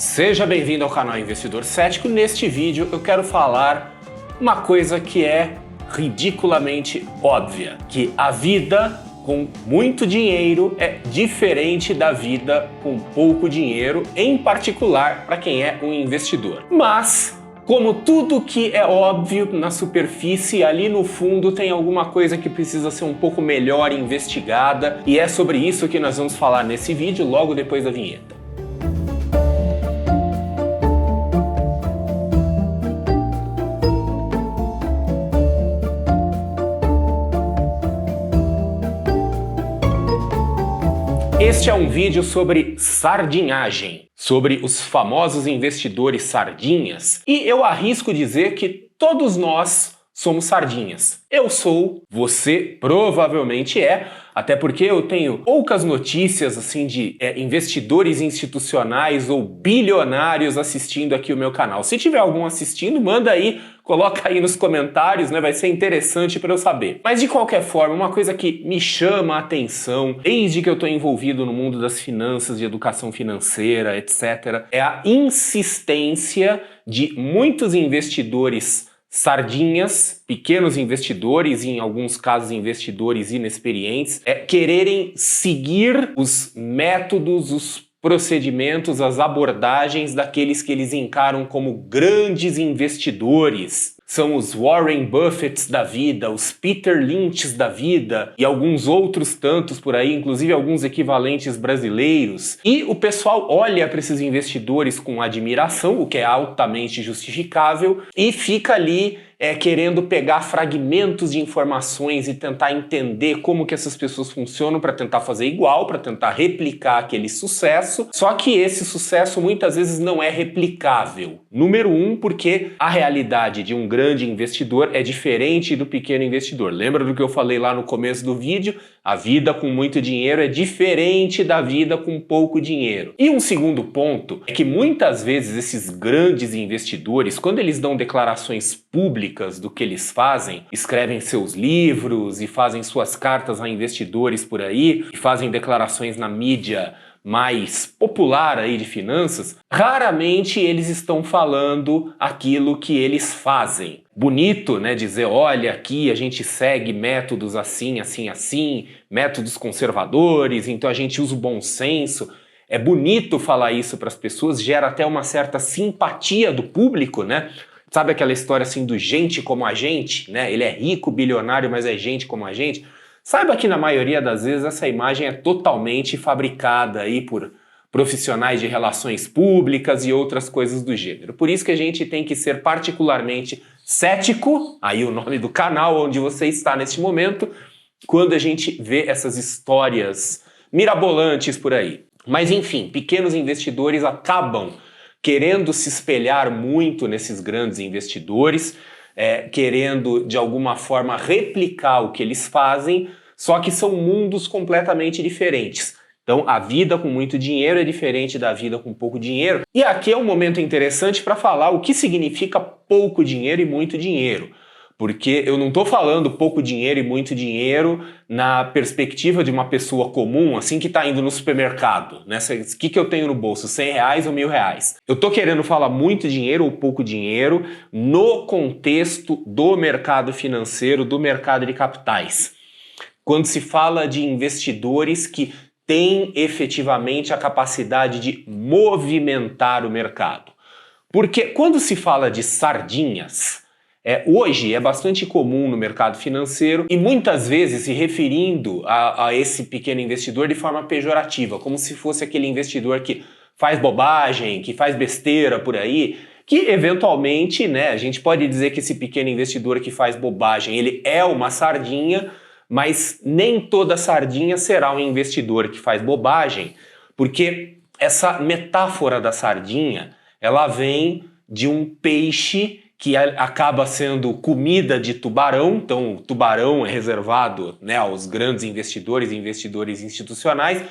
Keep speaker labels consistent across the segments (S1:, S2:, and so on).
S1: Seja bem-vindo ao canal Investidor Cético. Neste vídeo eu quero falar uma coisa que é ridiculamente óbvia, que a vida com muito dinheiro é diferente da vida com pouco dinheiro, em particular para quem é um investidor. Mas, como tudo que é óbvio na superfície, ali no fundo tem alguma coisa que precisa ser um pouco melhor investigada, e é sobre isso que nós vamos falar nesse vídeo logo depois da vinheta. Este é um vídeo sobre sardinhagem, sobre os famosos investidores sardinhas, e eu arrisco dizer que todos nós somos sardinhas. Eu sou, você provavelmente é, até porque eu tenho poucas notícias assim de investidores institucionais ou bilionários assistindo aqui o meu canal. Se tiver algum assistindo, manda aí, coloca aí nos comentários, né? Vai ser interessante para eu saber. Mas de qualquer forma, uma coisa que me chama a atenção desde que eu estou envolvido no mundo das finanças, de educação financeira, etc., é a insistência de muitos investidores sardinhas, pequenos investidores, e em alguns casos investidores inexperientes, quererem seguir os métodos, os procedimentos, as abordagens daqueles que eles encaram como grandes investidores. São os Warren Buffetts da vida, os Peter Lynchs da vida e alguns outros tantos por aí, inclusive alguns equivalentes brasileiros. E o pessoal olha para esses investidores com admiração, o que é altamente justificável, e fica ali querendo pegar fragmentos de informações e tentar entender como que essas pessoas funcionam para tentar fazer igual, para tentar replicar aquele sucesso. Só que esse sucesso muitas vezes não é replicável. Número um, porque a realidade de um grande investidor é diferente do pequeno investidor. Lembra do que eu falei lá no começo do vídeo? A vida com muito dinheiro é diferente da vida com pouco dinheiro. E um segundo ponto é que muitas vezes esses grandes investidores, quando eles dão declarações públicas do que eles fazem, escrevem seus livros e fazem suas cartas a investidores por aí, e fazem declarações na mídia mais popular aí de finanças, raramente eles estão falando aquilo que eles fazem. Bonito, né, dizer, olha, aqui a gente segue métodos assim, assim, assim, métodos conservadores, então a gente usa o bom senso. É bonito falar isso para as pessoas, gera até uma certa simpatia do público, né? Sabe aquela história assim do gente como a gente, né? Ele é rico, bilionário, mas é gente como a gente. Saiba que na maioria das vezes essa imagem é totalmente fabricada aí por profissionais de relações públicas e outras coisas do gênero. Por isso que a gente tem que ser particularmente cético, aí o nome do canal onde você está neste momento, quando a gente vê essas histórias mirabolantes por aí. Mas enfim, pequenos investidores acabam querendo se espelhar muito nesses grandes investidores, querendo de alguma forma replicar o que eles fazem, só que são mundos completamente diferentes. Então a vida com muito dinheiro é diferente da vida com pouco dinheiro. E aqui é um momento interessante para falar o que significa pouco dinheiro e muito dinheiro. Porque eu não estou falando pouco dinheiro e muito dinheiro na perspectiva de uma pessoa comum, assim, que está indo no supermercado, né? O que eu tenho no bolso, 100 reais ou 1.000 reais? Eu estou querendo falar muito dinheiro ou pouco dinheiro no contexto do mercado financeiro, do mercado de capitais. Quando se fala de investidores que têm efetivamente a capacidade de movimentar o mercado. Porque quando se fala de sardinhas, hoje é bastante comum no mercado financeiro e muitas vezes se referindo a esse pequeno investidor de forma pejorativa, como se fosse aquele investidor que faz bobagem, que faz besteira por aí, que eventualmente, né, a gente pode dizer que esse pequeno investidor que faz bobagem, ele é uma sardinha, mas nem toda sardinha será um investidor que faz bobagem, porque essa metáfora da sardinha, ela vem de um peixe que acaba sendo comida de tubarão, então o tubarão é reservado, né, aos grandes investidores e investidores institucionais,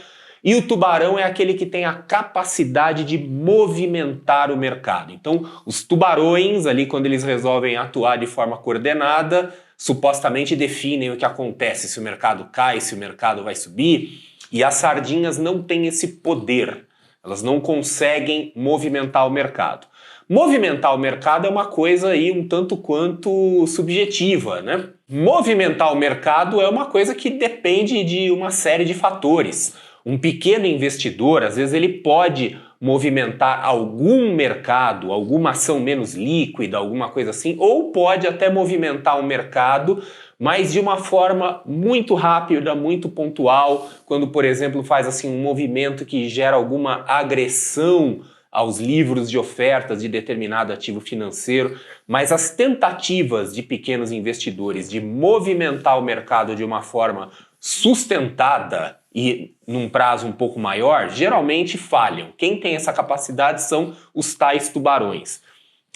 S1: e o tubarão é aquele que tem a capacidade de movimentar o mercado. Então os tubarões ali, quando eles resolvem atuar de forma coordenada, supostamente definem o que acontece, se o mercado cai, se o mercado vai subir, e as sardinhas não têm esse poder, Elas não conseguem movimentar o mercado. Movimentar o mercado é uma coisa aí um tanto quanto subjetiva, né? Movimentar o mercado é uma coisa que depende de uma série de fatores. Um pequeno investidor, às vezes, ele pode movimentar algum mercado, alguma ação menos líquida, alguma coisa assim, ou pode até movimentar o mercado, mas de uma forma muito rápida, muito pontual, quando, por exemplo, faz assim um movimento que gera alguma agressão aos livros de ofertas de determinado ativo financeiro, mas as tentativas de pequenos investidores de movimentar o mercado de uma forma sustentada e num prazo um pouco maior, geralmente falham. Quem tem essa capacidade são os tais tubarões.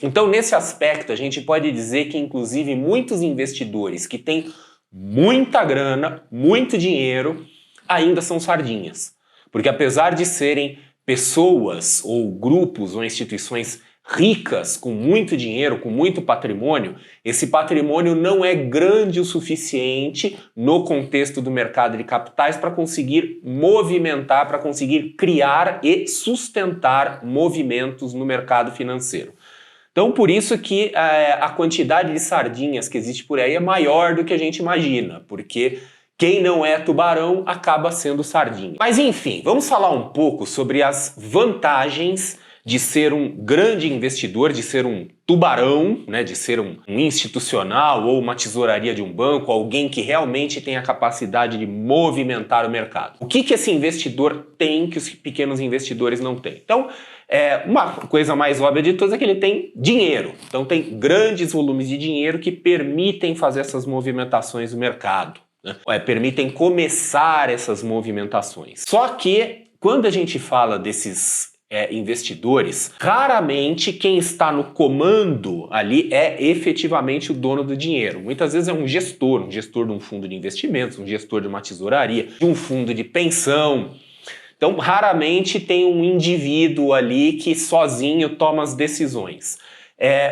S1: Então, nesse aspecto, a gente pode dizer que, inclusive, muitos investidores que têm muita grana, muito dinheiro, ainda são sardinhas. Porque apesar de serem pessoas ou grupos ou instituições ricas, com muito dinheiro, com muito patrimônio, esse patrimônio não é grande o suficiente no contexto do mercado de capitais para conseguir movimentar, para conseguir criar e sustentar movimentos no mercado financeiro. Então, por isso que a quantidade de sardinhas que existe por aí é maior do que a gente imagina, porque quem não é tubarão acaba sendo sardinha. Mas enfim, vamos falar um pouco sobre as vantagens de ser um grande investidor, de ser um tubarão, né, de ser um institucional ou uma tesouraria de um banco, alguém que realmente tem a capacidade de movimentar o mercado. O que esse investidor tem que os pequenos investidores não têm? Então, uma coisa mais óbvia de todas é que ele tem dinheiro. Então tem grandes volumes de dinheiro que permitem fazer essas movimentações no mercado, né? Permitem começar essas movimentações. Só que quando a gente fala desses investidores, raramente quem está no comando ali é efetivamente o dono do dinheiro. Muitas vezes é um gestor de um fundo de investimentos, um gestor de uma tesouraria, de um fundo de pensão. Então, raramente tem um indivíduo ali que sozinho toma as decisões.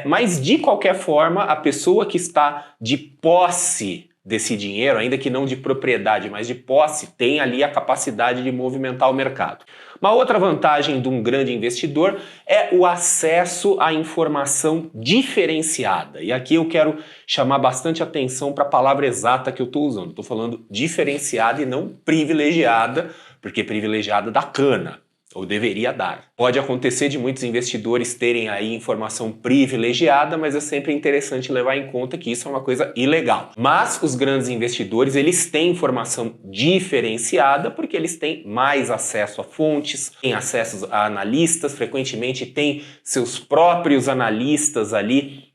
S1: Mas, de qualquer forma, a pessoa que está de posse desse dinheiro, ainda que não de propriedade, mas de posse, tem ali a capacidade de movimentar o mercado. Uma outra vantagem de um grande investidor é o acesso à informação diferenciada. E aqui eu quero chamar bastante atenção para a palavra exata que eu estou usando. Estou falando diferenciada e não privilegiada, porque privilegiada dá cana, ou deveria dar. Pode acontecer de muitos investidores terem aí informação privilegiada, mas é sempre interessante levar em conta que isso é uma coisa ilegal. Mas os grandes investidores, eles têm informação diferenciada porque eles têm mais acesso a fontes, têm acesso a analistas, frequentemente têm seus próprios analistas ali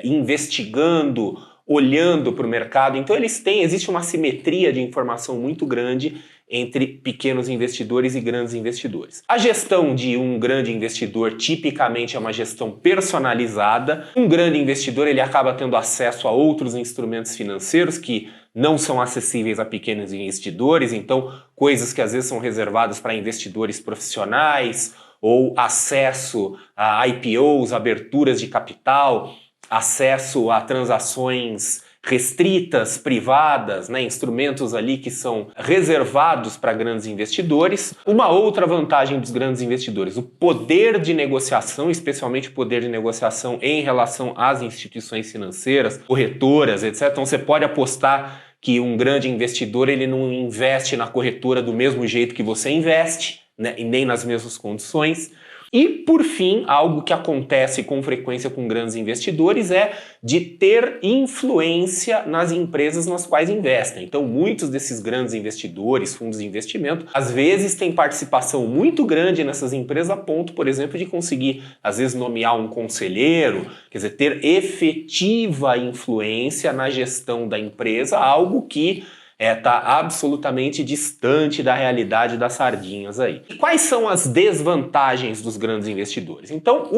S1: investigando, olhando para o mercado. Então existe uma simetria de informação muito grande entre pequenos investidores e grandes investidores. A gestão de um grande investidor tipicamente é uma gestão personalizada. Um grande investidor ele acaba tendo acesso a outros instrumentos financeiros que não são acessíveis a pequenos investidores, então coisas que às vezes são reservadas para investidores profissionais, ou acesso a IPOs, aberturas de capital, acesso a transações restritas, privadas, né, instrumentos ali que são reservados para grandes investidores. Uma outra vantagem dos grandes investidores, o poder de negociação, especialmente o poder de negociação em relação às instituições financeiras, corretoras, etc. Então você pode apostar que um grande investidor ele não investe na corretora do mesmo jeito que você investe, né, e nem nas mesmas condições. E, por fim, algo que acontece com frequência com grandes investidores é de ter influência nas empresas nas quais investem. Então, muitos desses grandes investidores, fundos de investimento, às vezes têm participação muito grande nessas empresas a ponto, por exemplo, de conseguir, às vezes, nomear um conselheiro, quer dizer, ter efetiva influência na gestão da empresa, algo que está absolutamente distante da realidade das sardinhas aí. E quais são as desvantagens dos grandes investidores? Então,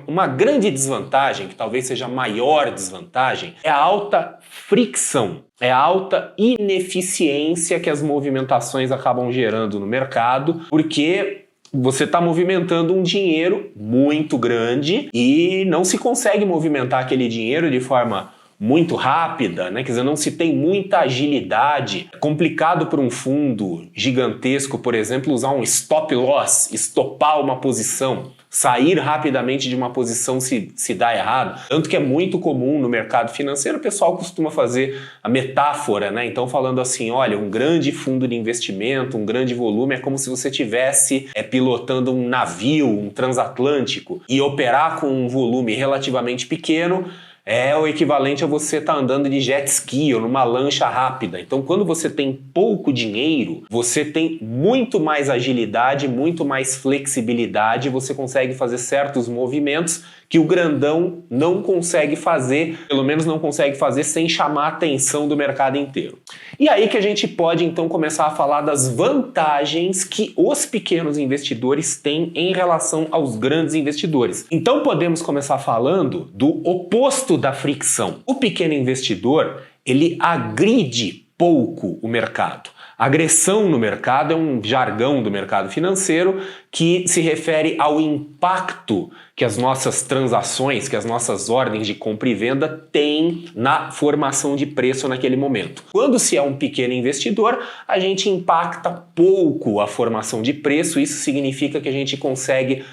S1: uma grande desvantagem, que talvez seja a maior desvantagem, é a alta fricção, é a alta ineficiência que as movimentações acabam gerando no mercado, porque você está movimentando um dinheiro muito grande e não se consegue movimentar aquele dinheiro de forma muito rápida, né? Quer dizer, não se tem muita agilidade. É complicado para um fundo gigantesco, por exemplo, usar um stop loss, estopar uma posição, sair rapidamente de uma posição se dá errado. Tanto que é muito comum no mercado financeiro, o pessoal costuma fazer a metáfora, né? Então falando assim, olha, um grande fundo de investimento, um grande volume, é como se você estivesse pilotando um navio, um transatlântico, e operar com um volume relativamente pequeno é o equivalente a você estar andando de jet ski ou numa lancha rápida. Então, quando você tem pouco dinheiro, você tem muito mais agilidade, muito mais flexibilidade, você consegue fazer certos movimentos que o grandão não consegue fazer, pelo menos não consegue fazer sem chamar a atenção do mercado inteiro. E aí que a gente pode então começar a falar das vantagens que os pequenos investidores têm em relação aos grandes investidores. Então podemos começar falando do oposto da fricção. O pequeno investidor, ele agride pouco o mercado. Agressão no mercado é um jargão do mercado financeiro que se refere ao impacto que as nossas transações, que as nossas ordens de compra e venda têm na formação de preço naquele momento. Quando se é um pequeno investidor, a gente impacta pouco a formação de preço, isso significa que a gente consegue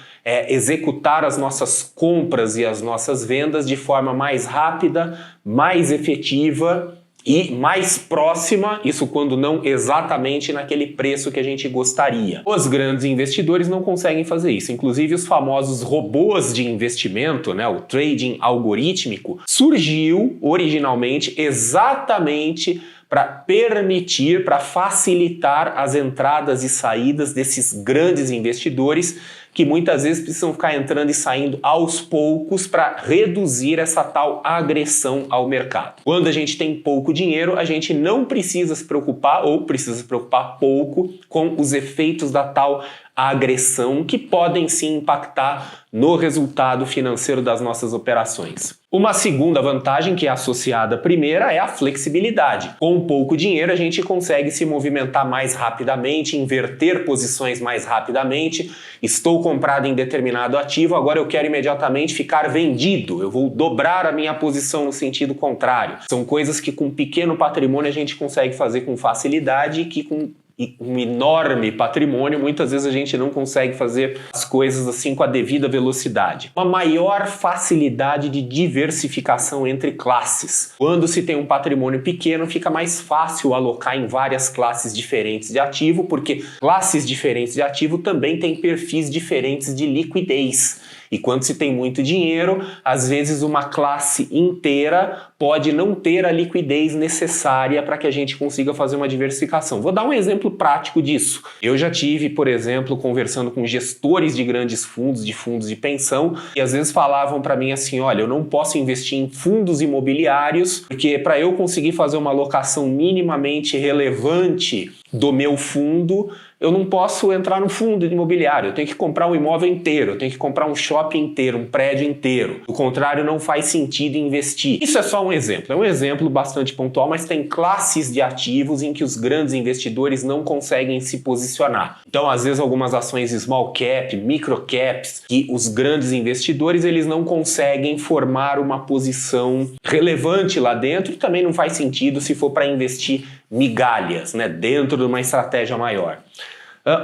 S1: executar as nossas compras e as nossas vendas de forma mais rápida, mais efetiva e mais próxima, isso quando não exatamente naquele preço que a gente gostaria. Os grandes investidores não conseguem fazer isso. Inclusive os famosos robôs de investimento, né, o trading algorítmico, surgiu originalmente exatamente para permitir, para facilitar as entradas e saídas desses grandes investidores que muitas vezes precisam ficar entrando e saindo aos poucos para reduzir essa tal agressão ao mercado. Quando a gente tem pouco dinheiro, a gente não precisa se preocupar, ou precisa se preocupar pouco, com os efeitos da tal agressão que podem sim impactar no resultado financeiro das nossas operações. Uma segunda vantagem que é associada à primeira é a flexibilidade. Com pouco dinheiro a gente consegue se movimentar mais rapidamente, inverter posições mais rapidamente. Estou comprado em determinado ativo, agora eu quero imediatamente ficar vendido. Eu vou dobrar a minha posição no sentido contrário. São coisas que com pequeno patrimônio a gente consegue fazer com facilidade e que com um enorme patrimônio, muitas vezes a gente não consegue fazer as coisas assim com a devida velocidade. Uma maior facilidade de diversificação entre classes. Quando se tem um patrimônio pequeno, fica mais fácil alocar em várias classes diferentes de ativo, porque classes diferentes de ativo também têm perfis diferentes de liquidez. E quando se tem muito dinheiro, às vezes uma classe inteira pode não ter a liquidez necessária para que a gente consiga fazer uma diversificação. Vou dar um exemplo prático disso. Eu já tive, por exemplo, conversando com gestores de grandes fundos de pensão, e às vezes falavam para mim assim, olha, eu não posso investir em fundos imobiliários, porque para eu conseguir fazer uma alocação minimamente relevante do meu fundo, eu não posso entrar no fundo imobiliário, eu tenho que comprar um imóvel inteiro, eu tenho que comprar um shopping inteiro, um prédio inteiro. Do contrário, não faz sentido investir. Isso é só um exemplo, é um exemplo bastante pontual, mas tem classes de ativos em que os grandes investidores não conseguem se posicionar. Então, às vezes, algumas ações small cap, micro caps, que os grandes investidores eles não conseguem formar uma posição relevante lá dentro, e também não faz sentido se for para investir migalhas, né, dentro de uma estratégia maior.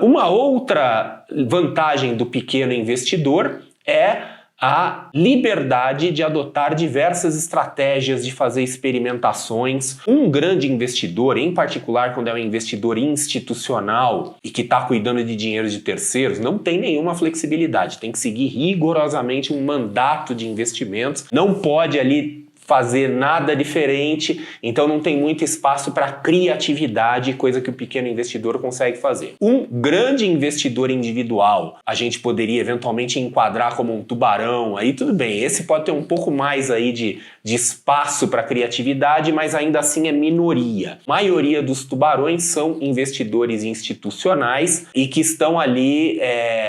S1: Uma outra vantagem do pequeno investidor é a liberdade de adotar diversas estratégias, de fazer experimentações. Um grande investidor, em particular quando é um investidor institucional e que está cuidando de dinheiro de terceiros, não tem nenhuma flexibilidade, tem que seguir rigorosamente um mandato de investimentos, não pode ali fazer nada diferente, então não tem muito espaço para criatividade, coisa que o pequeno investidor consegue fazer. Um grande investidor individual, a gente poderia eventualmente enquadrar como um tubarão, aí tudo bem, esse pode ter um pouco mais aí de espaço para criatividade, mas ainda assim é minoria. A maioria dos tubarões são investidores institucionais e que estão ali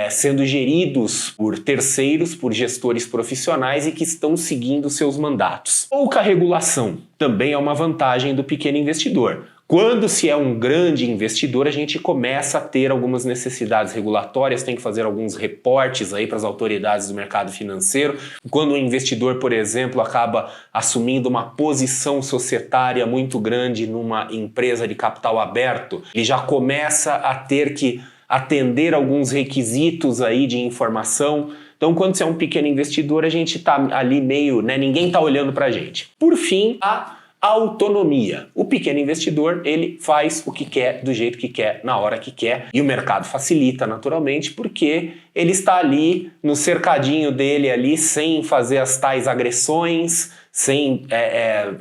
S1: sendo geridos por terceiros, por gestores profissionais e que estão seguindo seus mandatos. Pouca regulação também é uma vantagem do pequeno investidor. Quando se é um grande investidor, a gente começa a ter algumas necessidades regulatórias, tem que fazer alguns reportes aí para as autoridades do mercado financeiro. Quando um investidor, por exemplo, acaba assumindo uma posição societária muito grande numa empresa de capital aberto, ele já começa a ter que atender alguns requisitos aí de informação. Então, quando você é um pequeno investidor, a gente está ali meio, né, ninguém está olhando para a gente. Por fim, a autonomia. O pequeno investidor, ele faz o que quer, do jeito que quer, na hora que quer, e o mercado facilita naturalmente porque ele está ali no cercadinho dele ali, sem fazer as tais agressões, sem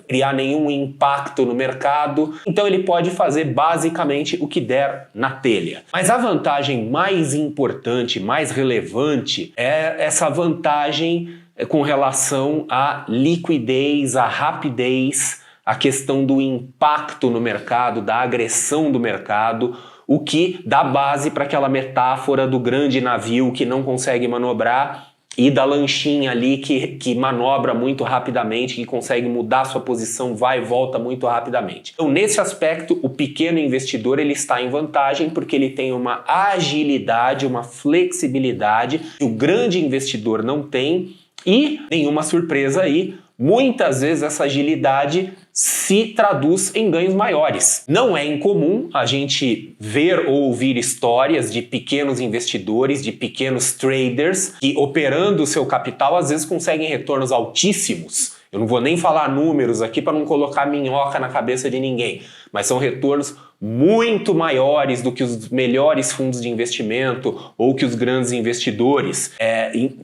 S1: criar nenhum impacto no mercado. Então ele pode fazer basicamente o que der na telha. Mas a vantagem mais importante, mais relevante, é essa vantagem com relação à liquidez, à rapidez, a questão do impacto no mercado, da agressão do mercado, o que dá base para aquela metáfora do grande navio que não consegue manobrar e da lanchinha ali que manobra muito rapidamente, que consegue mudar sua posição, vai e volta muito rapidamente. Então, nesse aspecto, o pequeno investidor ele está em vantagem porque ele tem uma agilidade, uma flexibilidade que o grande investidor não tem. E, nenhuma surpresa aí, muitas vezes essa agilidade se traduz em ganhos maiores. Não é incomum a gente ver ou ouvir histórias de pequenos investidores, de pequenos traders, que operando o seu capital às vezes conseguem retornos altíssimos. Eu não vou nem falar números aqui para não colocar minhoca na cabeça de ninguém, mas são retornos muito maiores do que os melhores fundos de investimento ou que os grandes investidores.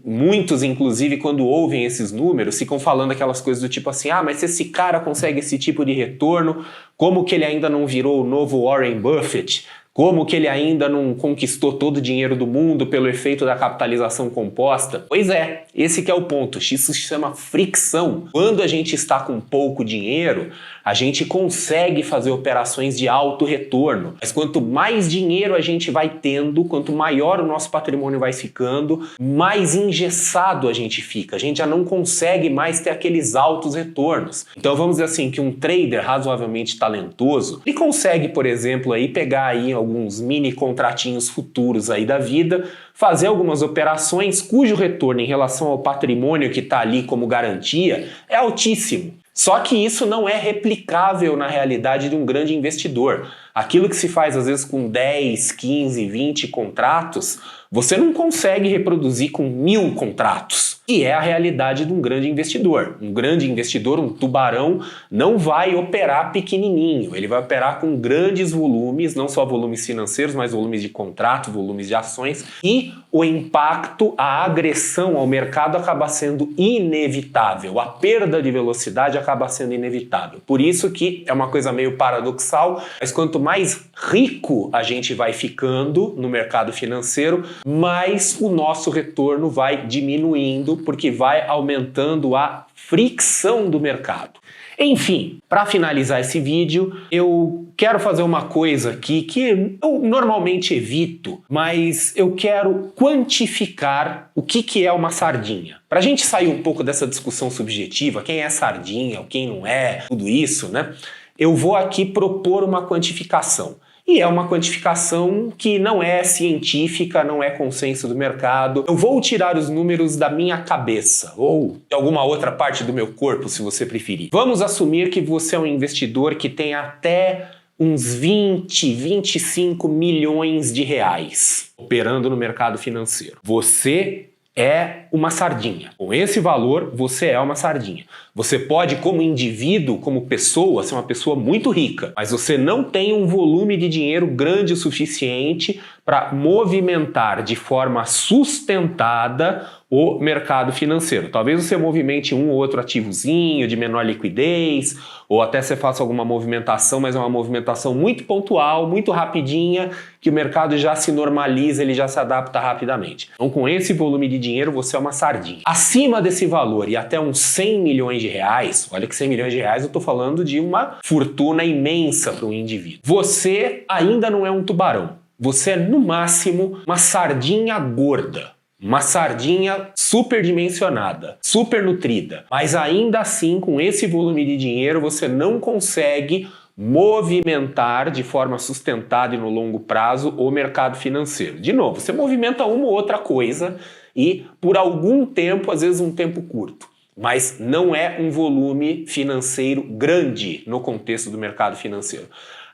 S1: Muitos, inclusive, quando ouvem esses números, ficam falando aquelas coisas do tipo assim, mas se esse cara consegue esse tipo de retorno, como que ele ainda não virou o novo Warren Buffett? Como que ele ainda não conquistou todo o dinheiro do mundo pelo efeito da capitalização composta? Pois é, esse que é o ponto. Isso se chama fricção. Quando a gente está com pouco dinheiro, a gente consegue fazer operações de alto retorno. Mas quanto mais dinheiro a gente vai tendo, quanto maior o nosso patrimônio vai ficando, mais engessado a gente fica. A gente já não consegue mais ter aqueles altos retornos. Então vamos dizer assim, que um trader razoavelmente talentoso, ele consegue, por exemplo, aí pegar aí alguns mini contratinhos futuros aí da vida, fazer algumas operações cujo retorno em relação ao patrimônio que está ali como garantia é altíssimo. Só que isso não é replicável na realidade de um grande investidor. Aquilo que se faz às vezes com 10, 15, 20 contratos, você não consegue reproduzir com 1000 contratos, que é a realidade de um grande investidor. Um grande investidor, um tubarão, não vai operar pequenininho, ele vai operar com grandes volumes, não só volumes financeiros, mas volumes de contrato, volumes de ações, e o impacto, a agressão ao mercado acaba sendo inevitável, a perda de velocidade acaba sendo inevitável. Por isso que é uma coisa meio paradoxal, mas quanto mais rico a gente vai ficando no mercado financeiro, mais o nosso retorno vai diminuindo, porque vai aumentando a fricção do mercado. Enfim, para finalizar esse vídeo, eu quero fazer uma coisa aqui que eu normalmente evito, mas eu quero quantificar o que é uma sardinha. Para a gente sair um pouco dessa discussão subjetiva, quem é sardinha, quem não é, tudo isso, né? Eu vou aqui propor uma quantificação. E é uma quantificação que não é científica, não é consenso do mercado. Eu vou tirar os números da minha cabeça, ou de alguma outra parte do meu corpo, se você preferir. Vamos assumir que você é um investidor que tem até uns 20, 25 milhões de reais operando no mercado financeiro. Você é uma sardinha. Com esse valor, você é uma sardinha. Você pode, como indivíduo, como pessoa, ser uma pessoa muito rica, mas você não tem um volume de dinheiro grande o suficiente para movimentar de forma sustentada o mercado financeiro. Talvez você movimente um ou outro ativozinho de menor liquidez, ou até você faça alguma movimentação, mas é uma movimentação muito pontual, muito rapidinha, que o mercado já se normaliza, ele já se adapta rapidamente. Então, com esse volume de dinheiro, você é uma sardinha. Acima desse valor e até uns 100 milhões de reais, olha que 100 milhões de reais eu estou falando de uma fortuna imensa para um indivíduo. Você ainda não é um tubarão. Você é, no máximo, uma sardinha gorda. Uma sardinha superdimensionada, supernutrida. Mas ainda assim, com esse volume de dinheiro, você não consegue movimentar de forma sustentada e no longo prazo o mercado financeiro. De novo, você movimenta uma ou outra coisa e por algum tempo, às vezes um tempo curto, mas não é um volume financeiro grande no contexto do mercado financeiro.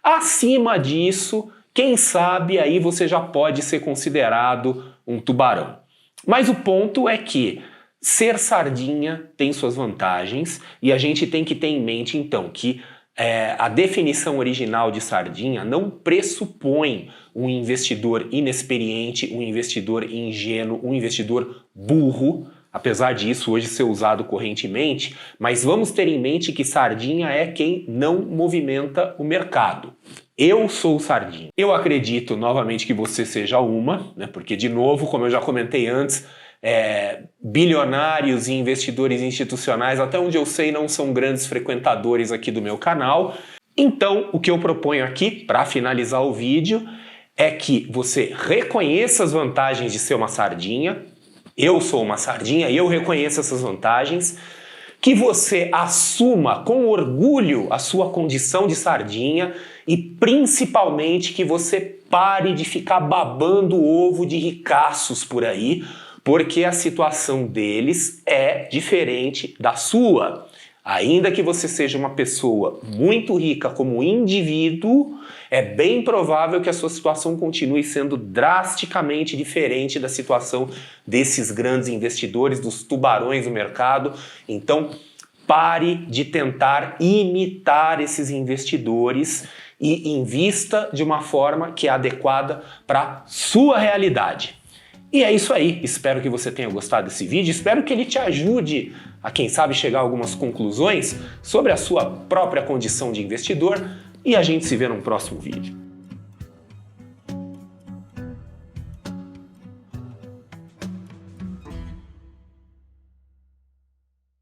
S1: Acima disso, quem sabe aí você já pode ser considerado um tubarão. Mas o ponto é que ser sardinha tem suas vantagens e a gente tem que ter em mente então que a definição original de sardinha não pressupõe um investidor inexperiente, um investidor ingênuo, um investidor burro, apesar disso hoje ser usado correntemente, mas vamos ter em mente que sardinha é quem não movimenta o mercado. Eu sou sardinha. Eu acredito novamente que você seja uma, né, porque de novo, como eu já comentei antes, bilionários e investidores institucionais, até onde eu sei, não são grandes frequentadores aqui do meu canal. Então, o que eu proponho aqui, para finalizar o vídeo, é que você reconheça as vantagens de ser uma sardinha. Eu sou uma sardinha e eu reconheço essas vantagens. Que você assuma com orgulho a sua condição de sardinha e principalmente que você pare de ficar babando o ovo de ricaços por aí, porque a situação deles é diferente da sua. Ainda que você seja uma pessoa muito rica como indivíduo, é bem provável que a sua situação continue sendo drasticamente diferente da situação desses grandes investidores, dos tubarões do mercado. Então, pare de tentar imitar esses investidores e invista de uma forma que é adequada para a sua realidade. E é isso aí, espero que você tenha gostado desse vídeo, espero que ele te ajude a, quem sabe, chegar a algumas conclusões sobre a sua própria condição de investidor e a gente se vê num próximo vídeo.